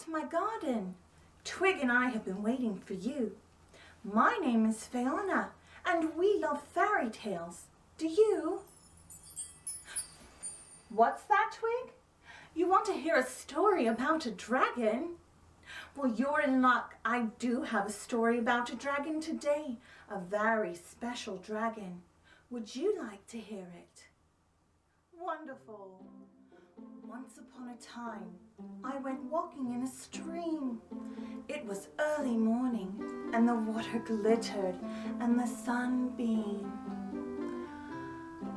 to my garden. Twig and I have been waiting for you. My name is Fiona, and we love fairy tales. Do you? What's that, Twig? You want to hear a story about a dragon? Well, you're in luck. I do have a story about a dragon today, a very special dragon. Would you like to hear it? Wonderful. Once upon a time, I went walking in a stream. It was early morning, and the water glittered, and the sun beamed.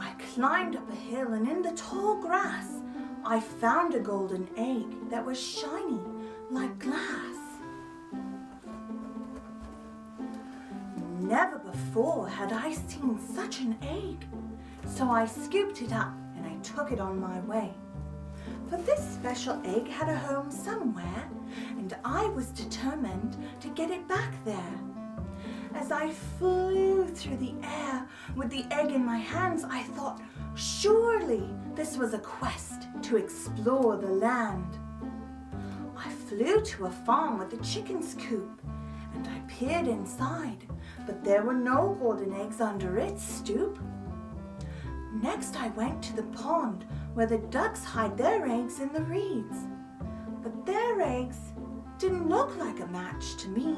I climbed up a hill, and in the tall grass, I found a golden egg that was shiny like glass. Never before had I seen such an egg, so I scooped it up and I took it on my way. For this special egg had a home somewhere, and I was determined to get it back there. As I flew through the air with the egg in my hands, I thought, surely this was a quest to explore the land. I flew to a farm with a chicken's coop, and I peered inside, but there were no golden eggs under its stoop. Next I went to the pond where the ducks hide their eggs in the reeds, but their eggs didn't look like a match to me.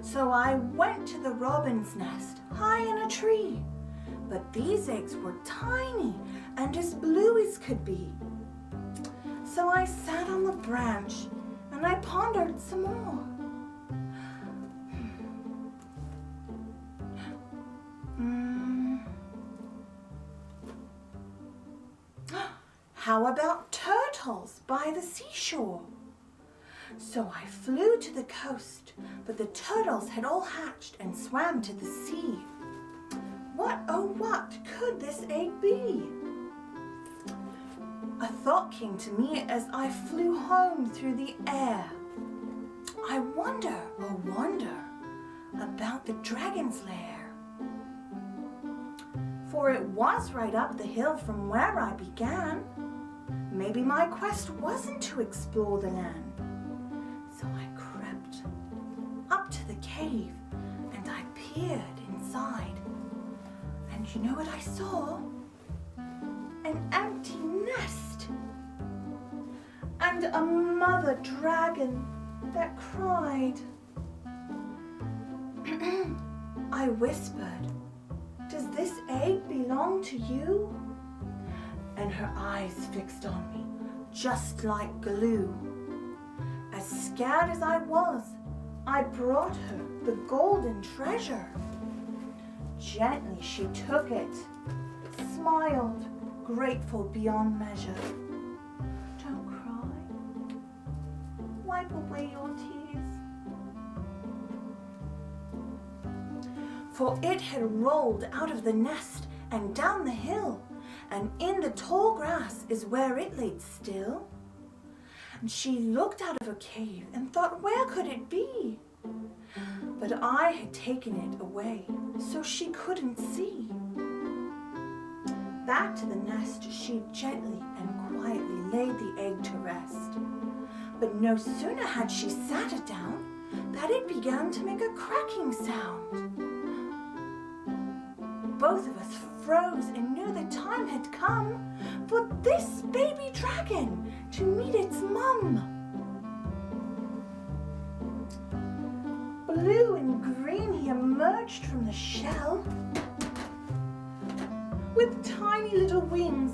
So I went to the robin's nest high in a tree, but these eggs were tiny and as blue as could be. So I sat on the branch and I pondered some more. How about turtles by the seashore? So I flew to the coast, but the turtles had all hatched and swam to the sea. What, oh what, could this egg be? A thought came to me as I flew home through the air. I wonder about the dragon's lair. For it was right up the hill from where I began. Maybe my quest wasn't to explore the land. So I crept up to the cave and I peered inside. And you know what I saw? An empty nest. And a mother dragon that cried. I whispered, "Does this egg belong to you?" And her eyes fixed on me, just like glue. As scared as I was, I brought her the golden treasure. Gently she took it, smiled, grateful beyond measure. Don't cry, wipe away your tears. For it had rolled out of the nest and down the hill, and in the tall grass is where it laid still. And she looked out of her cave and thought, where could it be? But I had taken it away, so she couldn't see. Back to the nest she gently and quietly laid the egg to rest. But no sooner had she sat it down that it began to make a cracking sound. Both of us froze and knew the time had come for this baby dragon to meet its mum. Blue and green he emerged from the shell with tiny little wings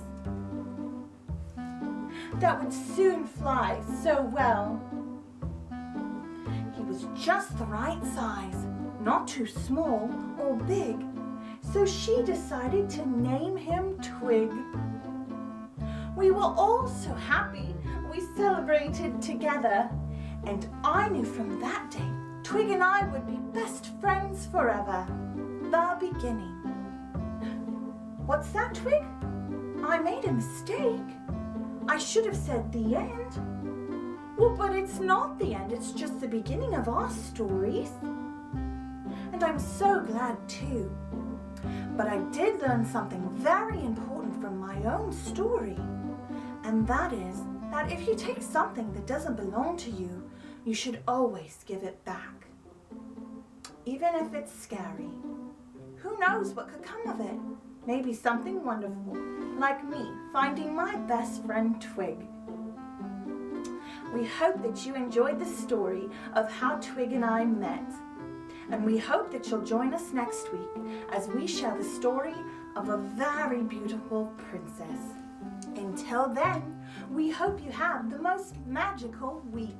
that would soon fly so well. He was just the right size, not too small or big, so she decided to name him Twig. We were all so happy, we celebrated together, and I knew from that day Twig and I would be best friends forever. The beginning. What's that, Twig? I made a mistake. I should have said the end. Well, but it's not the end, it's just the beginning of our stories. And I'm so glad too. But I did learn something very important from my own story, and that is that if you take something that doesn't belong to you, you should always give it back. Even if it's scary. Who knows what could come of it? Maybe something wonderful, like me finding my best friend Twig. We hope that you enjoyed the story of how Twig and I met. And we hope that you'll join us next week as we share the story of a very beautiful princess. Until then, we hope you have the most magical week.